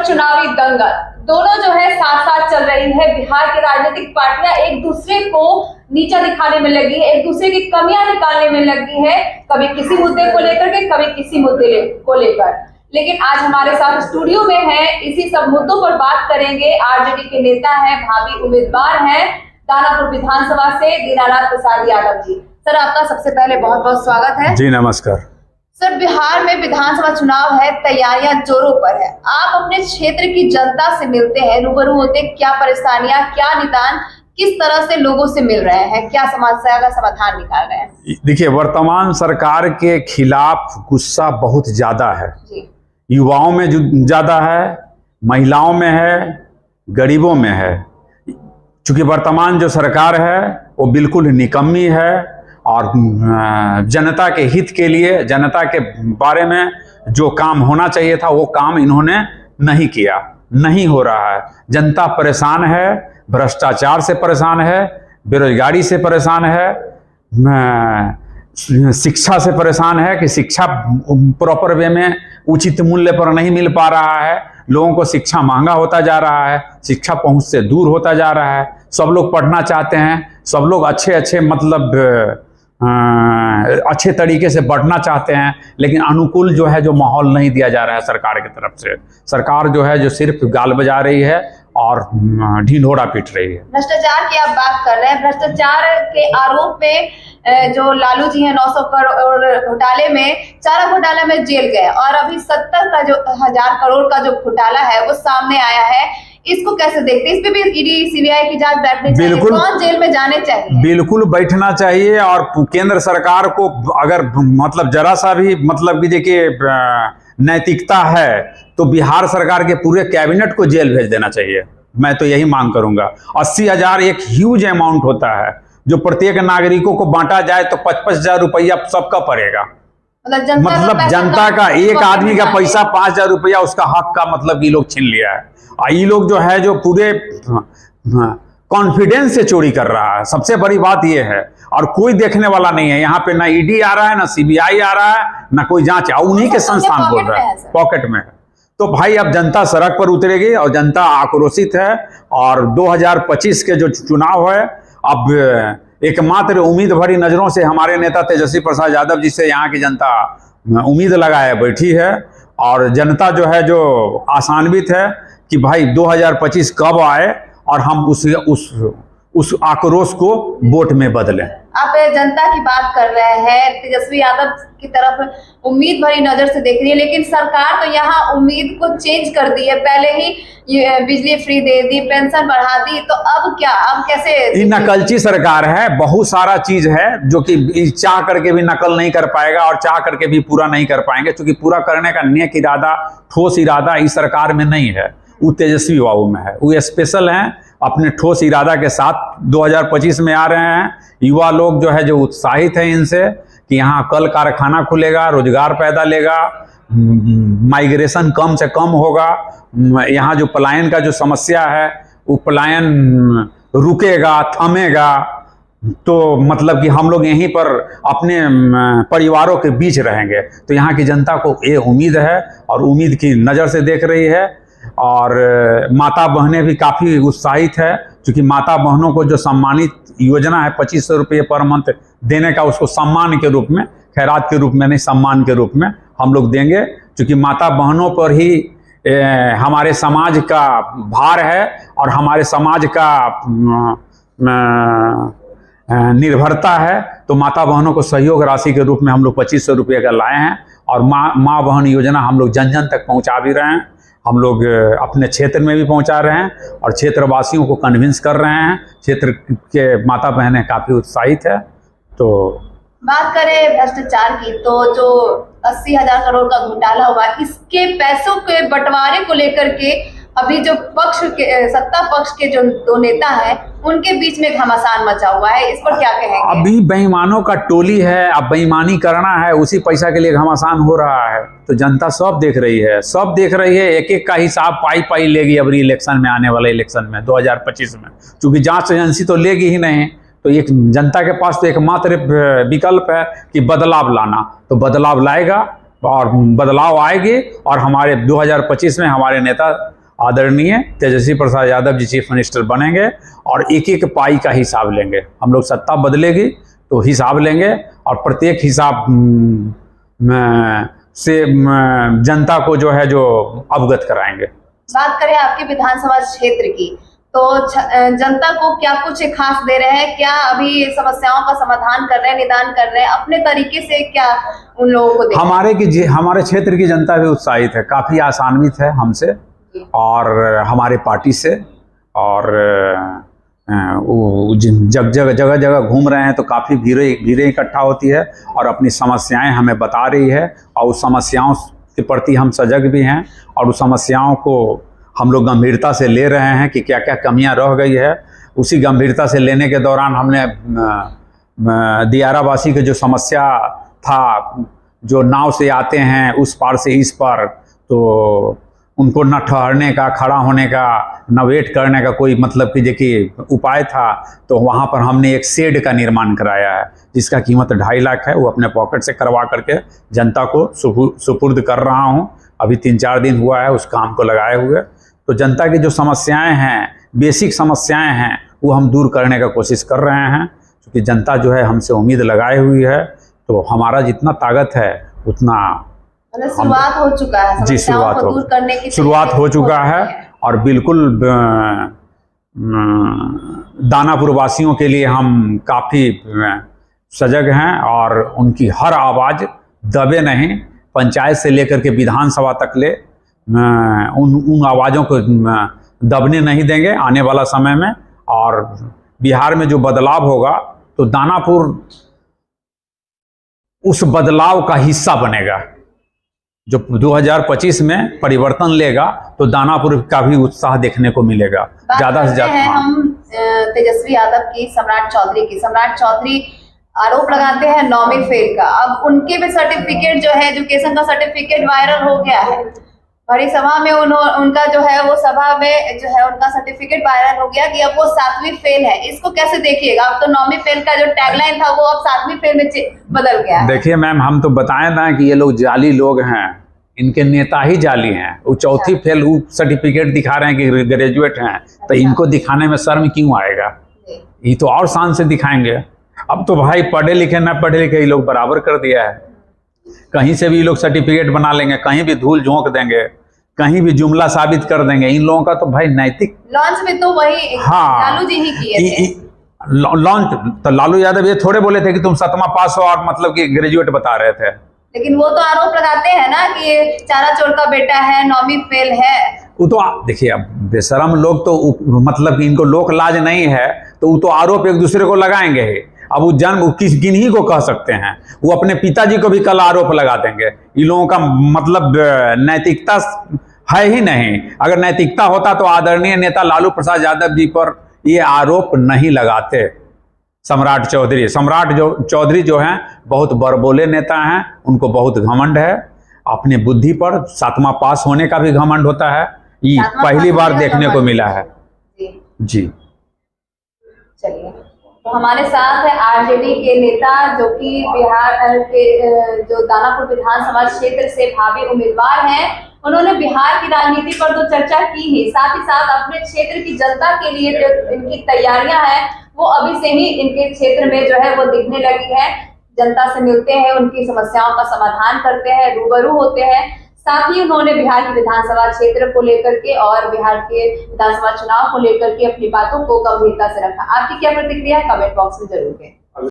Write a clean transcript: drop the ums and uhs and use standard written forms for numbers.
और चुनावी दंगल दोनों जो है साथ साथ चल रही है। बिहार की राजनीतिक पार्टियां एक दूसरे को नीचा दिखाने में लगी है, एक दूसरे की कमियां निकालने में लगी है, कभी किसी मुद्दे को लेकर के, कभी किसी मुद्दे को लेकर। लेकिन आज हमारे साथ स्टूडियो में है, इसी सब मुद्दों पर बात करेंगे। आरजेडी के नेता हैं, भावी उम्मीदवार हैं दानापुर विधानसभा से दीनानाथ प्रसाद यादव जी। सर, आपका सबसे पहले बहुत बहुत स्वागत है। जी नमस्कार। सर, बिहार में विधानसभा चुनाव है, तैयारियां जोरों पर है। आप अपने क्षेत्र की जनता से मिलते हैं, रूबरू होते, क्या परेशानियां, क्या निदान, किस तरह से लोगों से मिल रहे हैं, क्या समस्या का समाधान निकाल रहे हैं? देखिए, वर्तमान सरकार के खिलाफ गुस्सा बहुत ज्यादा है जी। युवाओं में ज्यादा है, महिलाओं में है, गरीबों में है। चूंकि वर्तमान जो सरकार है वो बिल्कुल निकम्मी है और जनता के हित के लिए, जनता के बारे में जो काम होना चाहिए था वो काम इन्होंने नहीं किया, नहीं हो रहा है। जनता परेशान है, भ्रष्टाचार से परेशान है, बेरोजगारी से परेशान है, शिक्षा से परेशान है कि शिक्षा प्रॉपर वे में उचित मूल्य पर नहीं मिल पा रहा है। लोगों को शिक्षा महंगा होता जा रहा है, शिक्षा पहुंच से दूर होता जा रहा है। सब लोग पढ़ना चाहते हैं, सब लोग अच्छे मतलब अच्छे तरीके से बढ़ना चाहते हैं, लेकिन अनुकूल जो है जो माहौल नहीं दिया जा रहा है सरकार की तरफ से। सरकार जो है जो सिर्फ गाल बजा रही है और ढिंढोरा पीट रही है। भ्रष्टाचार की आप बात कर रहे हैं, भ्रष्टाचार के आरोप में जो लालू जी हैं 900 करोड़ घोटाले में, चारा घोटाला में जेल गए और अभी 70 का जो 1000 करोड़ का जो घोटाला है वो सामने आया है। इसको कैसे देखते हैं? इस पे भी ईडी सीबीआई की जांच बैठनी चाहिए, कौन जेल में जाने चाहिए? बिल्कुल बैठना चाहिए। और केंद्र सरकार को अगर मतलब जरा सा भी मतलब कि देखिए नैतिकता है तो बिहार सरकार के पूरे कैबिनेट को जेल भेज देना चाहिए। मैं तो यही मांग करूंगा। 80,000 एक ह्यूज अमाउंट होता है जो प्रत्येक नागरिकों को बांटा जाए तो 55,000 रुपया सबका पड़ेगा। मतलब जनता का एक आदमी का पैसा 5,000 रुपया उसका हक का मतलब ये लोग छीन लिया है। ये लोग जो है जो पूरे कॉन्फिडेंस से चोरी कर रहा है। सबसे बड़ी बात ये है, और कोई देखने वाला नहीं है यहाँ पे। ना ईडी आ रहा है, ना सीबीआई आ रहा है, ना कोई जांच। उन्हीं के संस्थान बोल रहा है, पॉकेट में है। तो भाई अब जनता सड़क पर उतरेगी और जनता आक्रोशित है। और 2025 के जो चुनाव है, अब एकमात्र उम्मीद भरी नजरों से हमारे नेता तेजस्वी प्रसाद यादव जी से यहाँ की जनता उम्मीद लगाए बैठी है। और जनता जो है जो आशान्वित है कि भाई 2025 कब आए और हम उस आक्रोश को वोट में बदलें। आप जनता की बात कर रहे हैं, तेजस्वी यादव की तरफ उम्मीद भरी नजर से देख रही है, लेकिन सरकार तो यहाँ उम्मीद को चेंज कर दी है। पहले ही बिजली फ्री दे दी, पेंशन बढ़ा दी, तो अब क्या, अब कैसे? ये नकलची सरकार है। बहुत सारा चीज है जो कि चाह करके भी नकल नहीं कर पाएगा और चाह करके भी पूरा नहीं कर पाएंगे, क्योंकि पूरा करने का नेक इरादा, ठोस इरादा इस सरकार में नहीं है। वो तेजस्वी बाबू में है। वो स्पेशल हैं, अपने ठोस इरादा के साथ 2025 में आ रहे हैं। युवा लोग जो है जो उत्साहित हैं इनसे कि यहाँ कल कारखाना खुलेगा, रोजगार पैदा लेगा, माइग्रेशन कम से कम होगा, यहाँ जो पलायन का जो समस्या है वो पलायन रुकेगा, थमेगा। तो मतलब कि हम लोग यहीं पर अपने परिवारों के बीच रहेंगे। तो यहाँ की जनता को ये उम्मीद है और उम्मीद की नज़र से देख रही है। और माता बहनें भी काफ़ी उत्साहित है, क्योंकि माता बहनों को जो सम्मानित योजना है 2500 रुपये पर मंथ देने का, उसको सम्मान के रूप में, खैरात के रूप में नहीं, सम्मान के रूप में हम लोग देंगे। क्योंकि माता बहनों पर ही हमारे समाज का भार है और हमारे समाज का निर्भरता है। तो माता बहनों को सहयोग राशि के रूप में हम लोग 2500 रुपये का लाए हैं। और माँ बहन योजना हम लोग जन जन तक पहुँचा भी रहे हैं। हम लोग अपने क्षेत्र में भी पहुंचा रहे हैं और क्षेत्रवासियों को कन्विंस कर रहे हैं। क्षेत्र के माता बहनें काफ़ी उत्साहित है। तो बात करें भ्रष्टाचार की, तो जो 80,000 करोड़ का घोटाला हुआ, इसके पैसों के बंटवारे को लेकर के अभी जो सत्ता पक्ष के जो दो नेता हैं उनके बीच में घमासान मचा हुआ है, इस पर क्या कहेंगे? अभी बेईमानों का टोली है। अब बेईमानी करना है, उसी पैसा के लिए घमासान हो रहा है। तो जनता सब देख रही है, सब देख रही है। एक एक का हिसाब पाई लेगी अभी इलेक्शन में, आने वाले इलेक्शन में 2025 में। क्योंकि जांच एजेंसी तो लेगी ही नहीं। तो एक जनता के पास तो एकमात्र विकल्प है कि बदलाव लाना। तो बदलाव लाएगा और बदलाव आएगी और हमारे 2025 में हमारे नेता आदरणीय तेजस्वी प्रसाद यादव जी चीफ मिनिस्टर बनेंगे और एक एक पाई का हिसाब लेंगे। हम लोग सत्ता बदलेगी तो हिसाब लेंगे और प्रत्येक हिसाब से जनता को जो है जो अवगत कराएंगे। बात करें आपके विधानसभा क्षेत्र की, तो जनता को क्या कुछ खास दे रहे हैं? क्या अभी समस्याओं का समाधान कर रहे हैं, निदान कर रहे हैं अपने तरीके से? क्या उन लोगों को हमारे क्षेत्र की जनता भी उत्साहित है, काफी आसान्वित है हमसे और हमारे पार्टी से। और जब जगह जगह घूम रहे हैं तो काफ़ी भीड़ें इकट्ठा होती है और अपनी समस्याएं हमें बता रही है और उस समस्याओं के प्रति हम सजग भी हैं और उस समस्याओं को हम लोग गंभीरता से ले रहे हैं कि क्या क्या कमियां रह गई है। उसी गंभीरता से लेने के दौरान हमने दियारावासी की जो समस्या था, जो नाव से आते हैं उस पार से इस पार, तो उनको न ठहरने का, खड़ा होने का, न वेट करने का कोई मतलब कि देखिए उपाय था, तो वहाँ पर हमने एक शेड का निर्माण कराया है जिसका कीमत 2.5 लाख है। वो अपने पॉकेट से करवा करके जनता को सुपुर्द कर रहा हूँ। अभी 3-4 दिन हुआ है उस काम को लगाए हुए। तो जनता की जो समस्याएं हैं, बेसिक समस्याएं हैं, वो हम दूर करने का कोशिश कर रहे हैं क्योंकि जनता जो है हमसे उम्मीद लगाए हुई है। तो हमारा जितना ताकत है उतना शुरुआत हो चुका है। जी, शुरुआत हो चुका है और बिल्कुल दानापुर वासियों के लिए हम काफ़ी सजग हैं और उनकी हर आवाज़ दबे नहीं, पंचायत से लेकर के विधानसभा तक ले उन आवाज़ों को दबने नहीं देंगे आने वाला समय में। और बिहार में जो बदलाव होगा तो दानापुर उस बदलाव का हिस्सा बनेगा। जो 2025 में परिवर्तन लेगा तो दानापुर का भी उत्साह देखने को मिलेगा ज्यादा से ज्यादा। हम तेजस्वी यादव की, सम्राट चौधरी आरोप लगाते हैं नौवीं फेल का। अब उनके भी सर्टिफिकेट जो है, एजुकेशन का सर्टिफिकेट वायरल हो गया है। बड़ी सभा में उनका जो है वो सभा में जो है उनका सर्टिफिकेट वायरल हो गया कि अब वो 7वीं फेल है। इसको कैसे देखिएगा? अब तो 9वीं फेल का जो टैगलाइन था वो अब 7वीं फेल में बदल गया। देखिए मैम, हम तो बताएं ना कि ये लोग जाली लोग हैं, इनके नेता ही जाली हैं। वो 4थी फेल सर्टिफिकेट दिखा रहे हैं कि ग्रेजुएट हैं, तो इनको दिखाने में शर्म क्यों आएगा? ये तो और शान से दिखाएंगे। अब तो भाई पढ़े लिखे ना पढ़े लिखे ये लोग बराबर कर दिया है। कहीं से भी ये लोग सर्टिफिकेट बना लेंगे, कहीं भी धूल झोंक देंगे, कहीं भी जुमला साबित कर देंगे। इन लोगों का तो भाई नैतिक लॉन्च में तो वही लालू जी ही किए थे लॉन्च। तो लालू यादव ये थोड़े बोले थे कि तुम 7वां पास हो और मतलब कि ग्रेजुएट बता रहे थे। लेकिन वो तो आरोप लगाते हैं ना कि ये चारा चोर का बेटा है, 9वीं फेल है। वो तो देखिए, अब बेशरम लोग तो मतलब कि इनको लोक लाज नहीं है तो वो तो आरोप एक दूसरे को लगाएंगे ही। अब वो जन्म किन्हीं को कह सकते हैं, वो अपने पिताजी को भी कल आरोप लगा देंगे। इन लोगों का मतलब नैतिकता है ही नहीं। अगर नैतिकता होता तो आदरणीय नेता लालू प्रसाद यादव जी पर ये आरोप नहीं लगाते। सम्राट चौधरी जो हैं बहुत बड़बोले नेता हैं, उनको बहुत घमंड है अपने बुद्धि पर। 7वां पास होने का भी घमंड होता है, ये पहली बार देखने को मिला है जी। चलिए, तो हमारे साथ है आरजेडी के नेता जो कि बिहार के जो दानापुर विधानसभा क्षेत्र से भावी उम्मीदवार हैं। उन्होंने बिहार की राजनीति पर तो चर्चा की ही, साथ ही साथ अपने क्षेत्र की जनता के लिए जो इनकी तैयारियां हैं वो अभी से ही इनके क्षेत्र में जो है वो दिखने लगी है। जनता से मिलते हैं, उनकी समस्याओं का समाधान करते हैं, रूबरू होते हैं। साथ ही उन्होंने बिहार के विधानसभा क्षेत्र को लेकर के और बिहार के विधानसभा चुनाव को लेकर के अपनी बातों को गंभीरता से रखा। आपकी क्या प्रतिक्रिया है? कमेंट बॉक्स में जरूर दें।